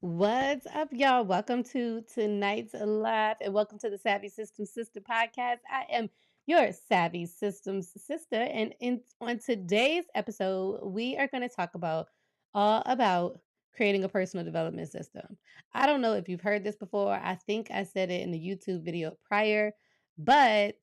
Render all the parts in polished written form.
What's up, y'all? Welcome to tonight's live and welcome to the Savvy Systems Sister podcast. I am your Savvy Systems Sister, and on today's episode, we are going to talk about all about creating a personal development system. I don't know if you've heard this before. I think I said it in the YouTube video prior, but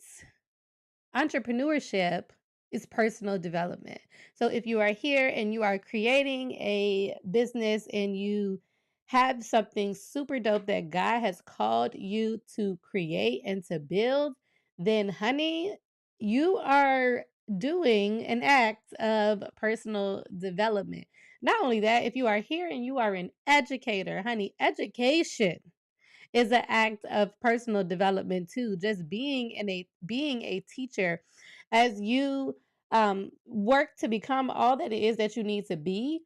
entrepreneurship is personal development. So if you are here and you are creating a business and you have something super dope that God has called you to create and to build, then honey, you are doing an act of personal development. Not only that, if you are here and you are an educator, honey, education is an act of personal development too. Just being a teacher as you work to become all that it is that you need to be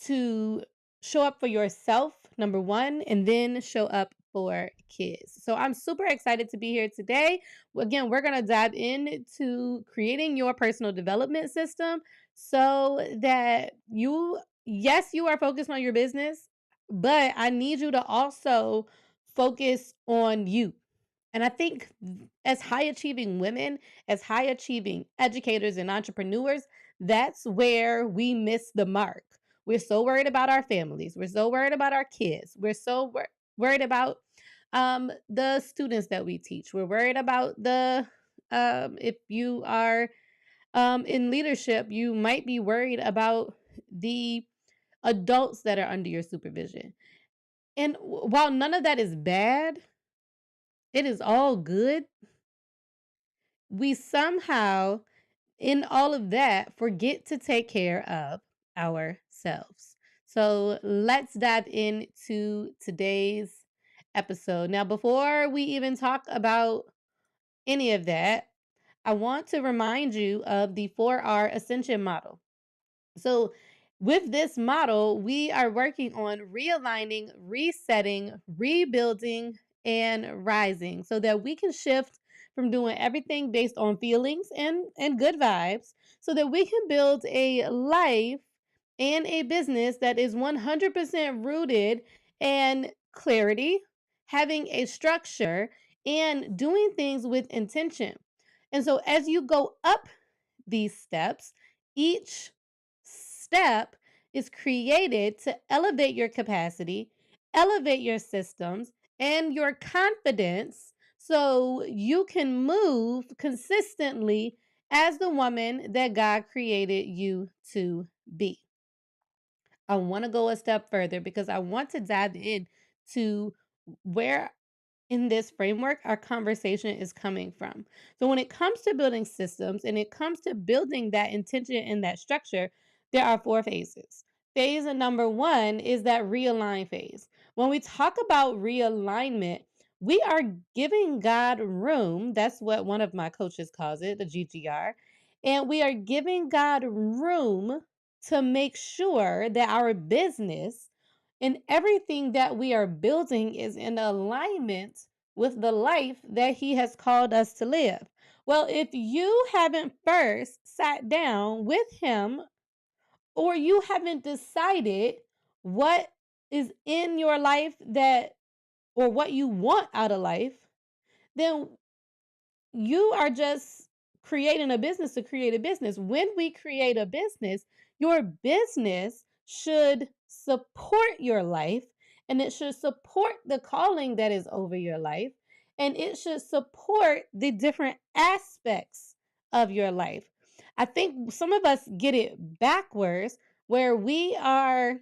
to show up for yourself, number one, and then show up for kids. So I'm super excited to be here today. Again, we're going to dive into creating your personal development system so that yes, you are focused on your business, but I need you to also focus on you. And I think as high achieving women, as high achieving educators and entrepreneurs, that's where we miss the mark. We're so worried about our families. We're so worried about our kids. We're so worried about the students that we teach. We're worried about if you are in leadership, you might be worried about the adults that are under your supervision. And while none of that is bad, it is all good. We somehow, in all of that, forget to take care of ourselves. So let's dive into today's episode. Now, before we even talk about any of that, I want to remind you of the 4R Ascension model. So, with this model, we are working on realigning, resetting, rebuilding, and rising so that we can shift from doing everything based on feelings and good vibes so that we can build a life and a business that is 100% rooted in clarity, having a structure, and doing things with intention. And so, as you go up these steps, each step is created to elevate your capacity, elevate your systems, and your confidence so you can move consistently as the woman that God created you to be. I want to go a step further because I want to dive in to where in this framework our conversation is coming from. So when it comes to building systems and it comes to building that intention and that structure, there are four phases. Phase number one is that realign phase. When we talk about realignment, we are giving God room. That's what one of my coaches calls it, the GGR. And we are giving God room to make sure that our business and everything that we are building is in alignment with the life that He has called us to live. Well, if you haven't first sat down with Him or you haven't decided what is in your life that or what you want out of life, then you are just creating a business to create a business. When we create a business, your business should support your life and it should support the calling that is over your life and it should support the different aspects of your life. I think some of us get it backwards where we are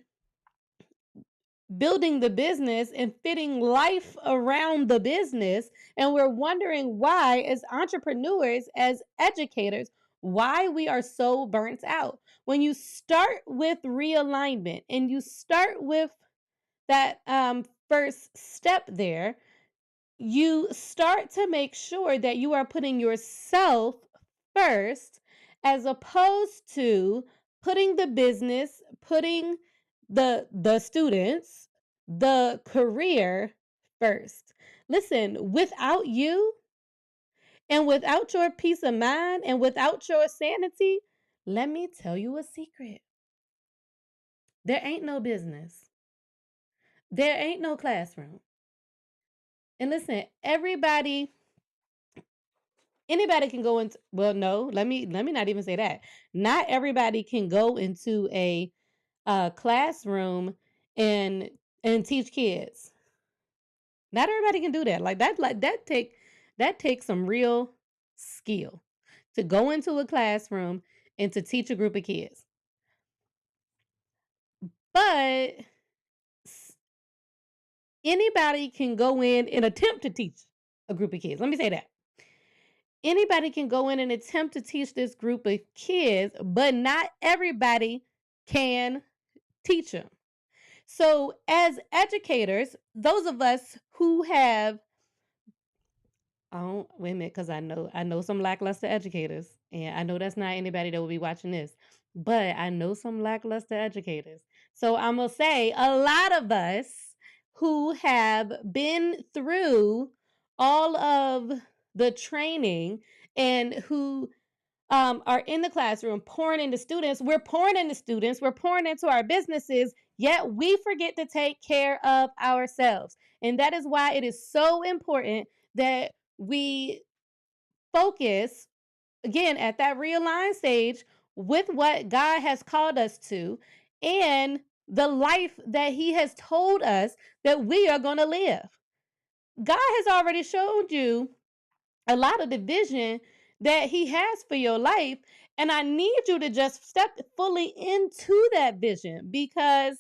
building the business and fitting life around the business. And we're wondering why, as entrepreneurs, as educators, why we are so burnt out. When you start with realignment and you start with that first step there, you start to make sure that you are putting yourself first as opposed to putting the business, putting the students, the career first. Listen, without you and without your peace of mind and without your sanity, let me tell you a secret. There ain't no business. There ain't no classroom. And listen, anybody can go into, well, no, let me not even say that. Not everybody can go into a classroom and teach kids. Not everybody can do that. That takes some real skill to go into a classroom and to teach a group of kids. But s- anybody can go in and attempt to teach a group of kids. Let me say that. Anybody can go in and attempt to teach this group of kids, but not everybody can teach them. So, as educators, those of us who have, oh, wait a minute, because I know some lackluster educators, and I know that's not anybody that will be watching this, but I know some lackluster educators. So I'm gonna say a lot of us who have been through all of the training and who are in the classroom pouring into students, we're pouring into our businesses, yet we forget to take care of ourselves. And that is why it is so important that we focus again at that realign stage with what God has called us to and the life that He has told us that we are going to live. God has already showed you a lot of the vision that He has for your life. And I need you to just step fully into that vision because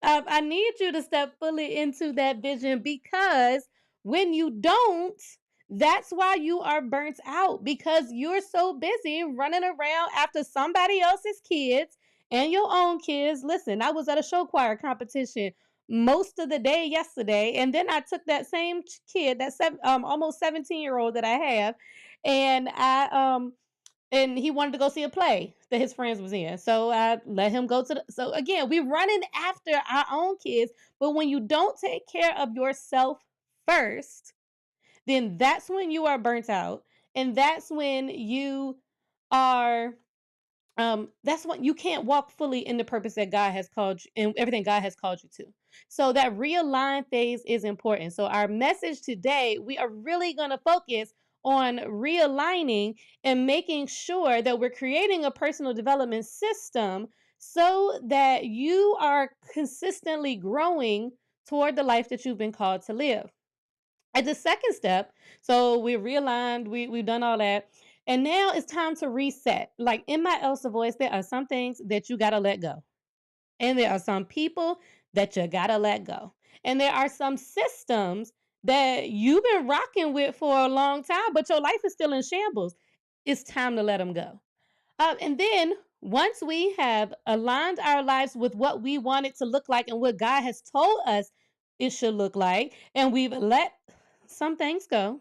I need you to step fully into that vision because when you don't, that's why you are burnt out because you're so busy running around after somebody else's kids and your own kids. Listen, I was at a show choir competition most of the day yesterday, and then I took that same kid, that almost 17-year-old that I have, and he wanted to go see a play that his friends was in. So I let him go to the, so again, we're running after our own kids, but when you don't take care of yourself first, then that's when you are burnt out. And that's when you are that's when you can't walk fully in the purpose that God has called you and everything God has called you to. So that realign phase is important. So our message today, we are really going to focus on realigning and making sure that we're creating a personal development system so that you are consistently growing toward the life that you've been called to live. At the second step, so we realigned, we've done all that, and now it's time to reset. Like in my Elsa voice, there are some things that you gotta let go, and there are some people that you gotta let go, and there are some systems that you've been rocking with for a long time, but your life is still in shambles. It's time to let them go. And then once we have aligned our lives with what we want it to look like and what God has told us it should look like, and we've let some things go,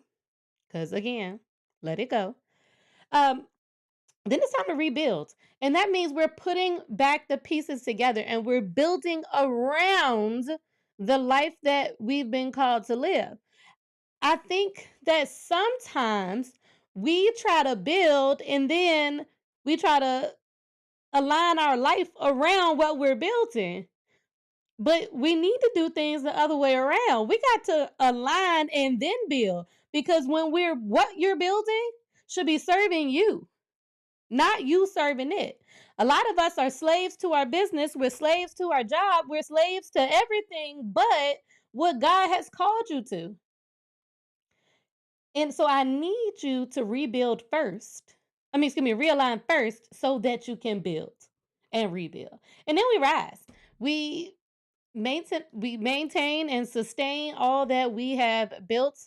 because again, let it go. Um, then it's time to rebuild. And that means we're putting back the pieces together and we're building around the life that we've been called to live. I think that sometimes we try to build and then we try to align our life around what we're building. But we need to do things the other way around. We got to align and then build because what you're building should be serving you, not you serving it. A lot of us are slaves to our business, we're slaves to our job, we're slaves to everything but what God has called you to. And so I need you to rebuild first. Realign first so that you can build and rebuild. And then we rise. We we maintain and sustain all that we have built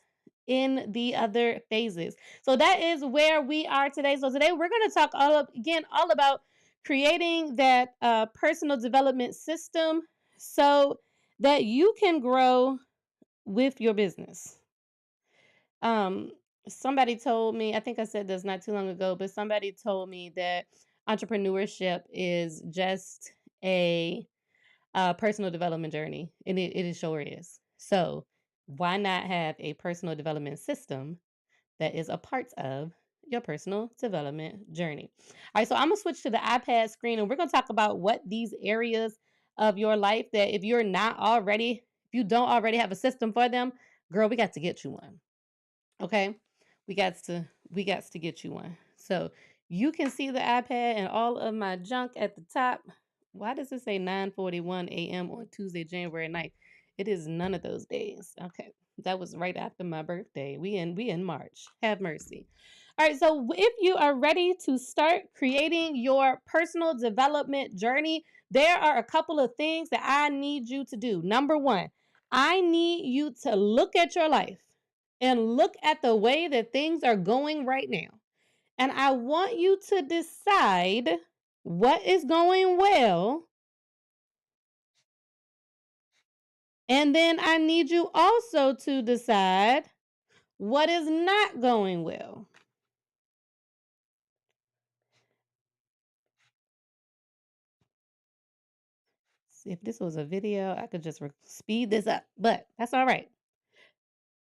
in the other phases. So that is where we are today. So today we're going to talk all about creating that personal development system so that you can grow with your business. Um, somebody told me, I think I said this not too long ago, but somebody told me that entrepreneurship is just a personal development journey, and it sure is. So, why not have a personal development system that is a part of your personal development journey? All right, so I'm gonna switch to the iPad screen, and we're gonna talk about what these areas of your life that if you don't already have a system for them, girl, we got to get you one. Okay. We got to get you one. So you can see the iPad and all of my junk at the top. Why does it say 9:41 a.m. on Tuesday, January 9th? It is none of those days. Okay. That was right after my birthday. We in March. Have mercy. All right, so if you are ready to start creating your personal development journey, there are a couple of things that I need you to do. Number 1, I need you to look at your life and look at the way that things are going right now. And I want you to decide what is going well. And then I need you also to decide what is not going well. See, if this was a video, I could just speed this up, but that's all right.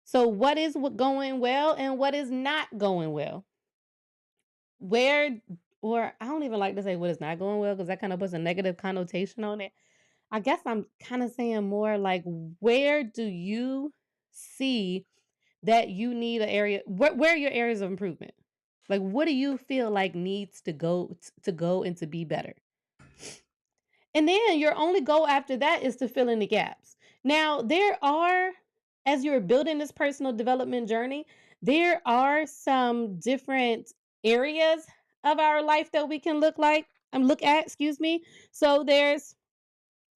So, what is going well and what is not going well? Where, or I don't even like to say what is not going well because that kind of puts a negative connotation on it. I guess I'm kind of saying more like, where do you see that you need an area? Where are your areas of improvement? Like, what do you feel like needs to go and to be better? And then your only goal after that is to fill in the gaps. Now, as you're building this personal development journey, there are some different areas of our life that we can look at, excuse me. So there's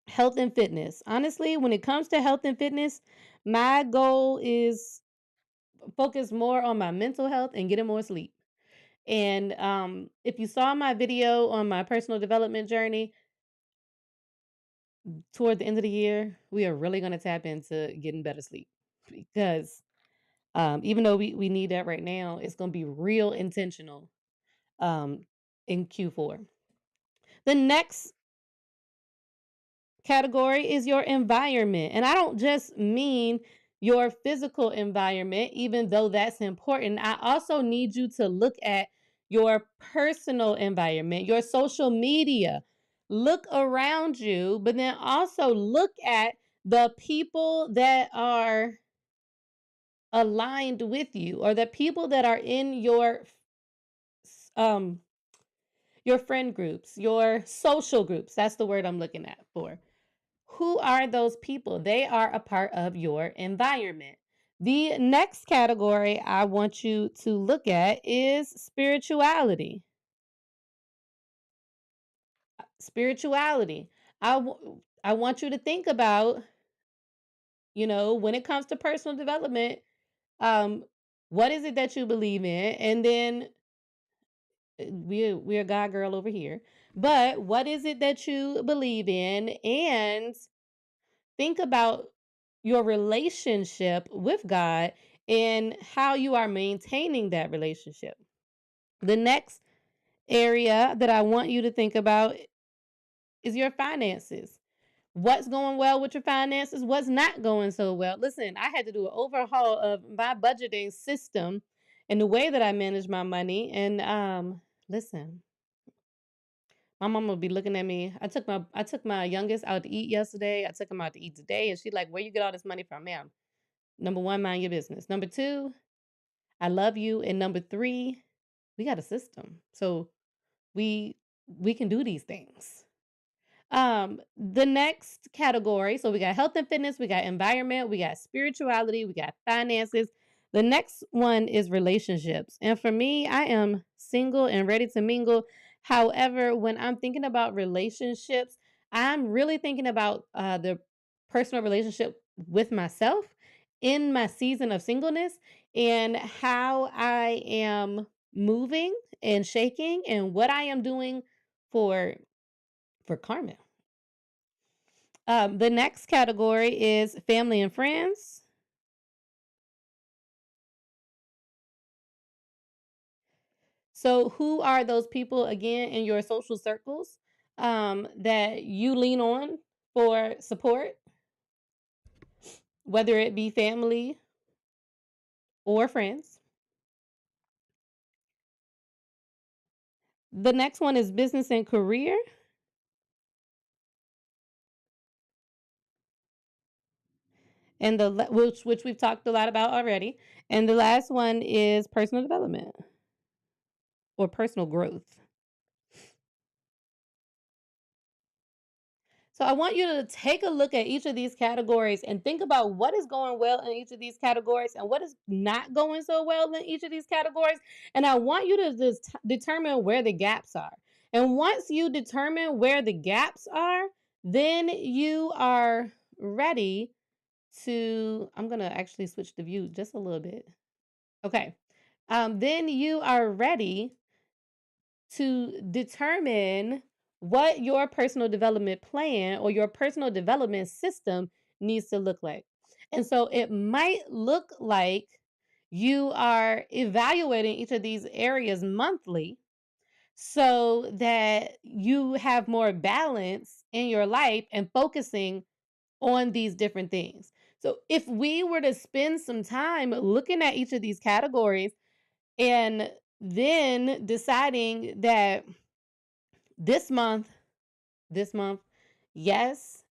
health and fitness. Honestly, when it comes to health and fitness, my goal is focus more on my mental health and getting more sleep. And if you saw my video on my personal development journey, toward the end of the year, we are really going to tap into getting better sleep because even though we need that right now, it's going to be real intentional um, in Q4. The next category is your environment. And I don't just mean your physical environment, even though that's important. I also need you to look at your personal environment, your social media. Look around you, but then also look at the people that are aligned with you or the people that are in um your friend groups, your social groups. That's the word I'm looking at for. Who are those people? They are a part of your environment. The next category I want you to look at is spirituality. Spirituality. I want you to think about, when it comes to personal development, um, what is it that you believe in? And then we're a God girl over here. But what is it that you believe in? And think about your relationship with God and how you are maintaining that relationship. The next area that I want you to think about is your finances. What's going well with your finances? What's not going so well? Listen, I had to do an overhaul of my budgeting system and the way that I manage my money. And listen, my mom will be looking at me. I took my youngest out to eat yesterday. I took him out to eat today, and she like, "Where you get all this money from, ma'am?" Number one, mind your business. Number two, I love you, and number three, we got a system, so we we can do these things. The next category, so we got health and fitness, we got environment, we got spirituality, we got finances. The next one is relationships. And for me, I am single and ready to mingle. However, when I'm thinking about relationships, I'm really thinking about the personal relationship with myself in my season of singleness and how I am moving and shaking and what I am doing for Carmen. The next category is family and friends. So, who are those people again in your social circles that you lean on for support, whether it be family or friends? The next one is business and career. And which we've talked a lot about already. And the last one is personal development or personal growth. So I want you to take a look at each of these categories and think about what is going well in each of these categories and what is not going so well in each of these categories. And I want you to just determine where the gaps are. And once you determine where the gaps are, then you are ready to. I'm going to actually switch the view just a little bit. Okay. Then you are ready to determine what your personal development plan or your personal development system needs to look like. And so it might look like you are evaluating each of these areas monthly so that you have more balance in your life and focusing on these different things. So if we were to spend some time looking at each of these categories and then deciding that this month, this month, yes,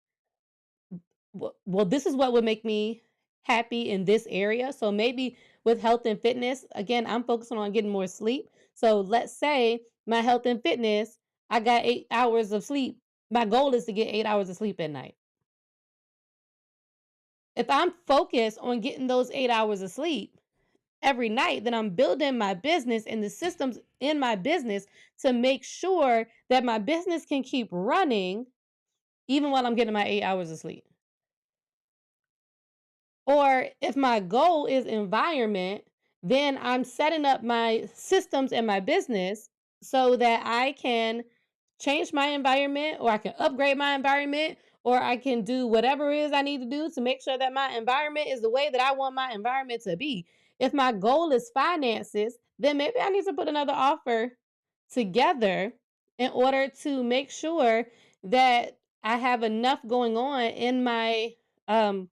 well, this is what would make me happy in this area. So maybe with health and fitness, again, I'm focusing on getting more sleep. So let's say my health and fitness, I got 8 hours of sleep. My goal is to get 8 hours of sleep at night. If I'm focused on getting those 8 hours of sleep, every night, then I'm building my business and the systems in my business to make sure that my business can keep running even while I'm getting my 8 hours of sleep. Or if my goal is environment, then I'm setting up my systems and my business so that I can change my environment or I can upgrade my environment or I can do whatever it is I need to do to make sure that my environment is the way that I want my environment to be. If my goal is finances, then maybe I need to put another offer together in order to make sure that I have enough going on in my um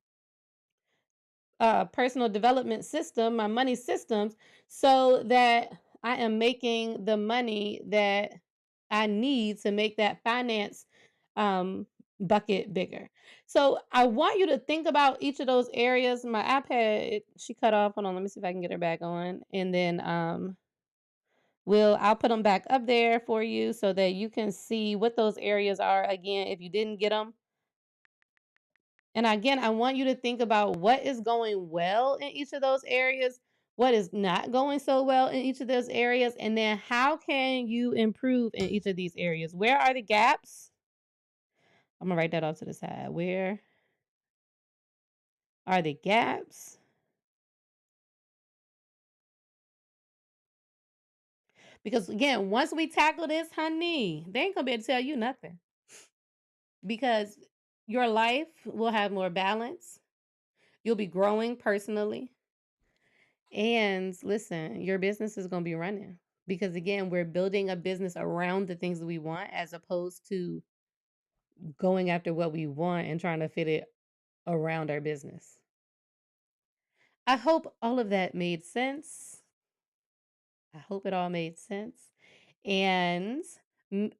personal development system, my money systems, so that I am making the money that I need to make that finance um, bucket bigger. So I want you to think about each of those areas. My iPad, she cut off. Hold on, let me see if I can get her back on, and then I'll put them back up there for you so that you can see what those areas are again if you didn't get them. And again, I want you to think about what is going well in each of those areas, what is not going so well in each of those areas, and then how can you improve in each of these areas? Where are the gaps? I'm going to write that off to the side. Where are the gaps? Because again, once we tackle this, honey, they ain't going to be able to tell you nothing because your life will have more balance. You'll be growing personally. And listen, your business is going to be running because again, we're building a business around the things that we want as opposed to going after what we want and trying to fit it around our business. I hope all of that made sense. I hope it all made sense. And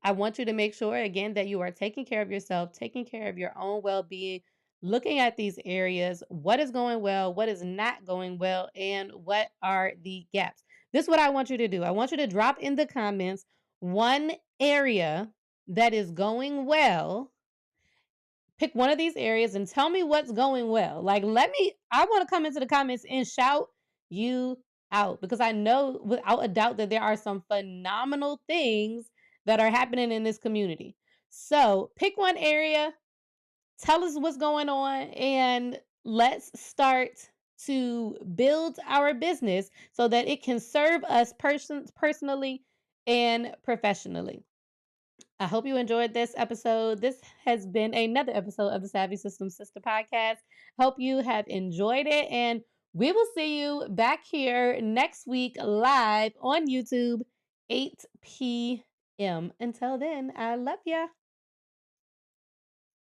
I want you to make sure, again, that you are taking care of yourself, taking care of your own well being, looking at these areas, what is going well, what is not going well, and what are the gaps. This is what I want you to do. I want you to drop in the comments one area that is going well. Pick one of these areas and tell me what's going well. Like, I want to come into the comments and shout you out because I know without a doubt that there are some phenomenal things that are happening in this community. So pick one area, tell us what's going on, and let's start to build our business so that it can serve us personally and professionally. I hope you enjoyed this episode. This has been another episode of the Savvy Systems Sister podcast. Hope you have enjoyed it, and we will see you back here next week live on YouTube, 8 p.m. Until then, I love ya.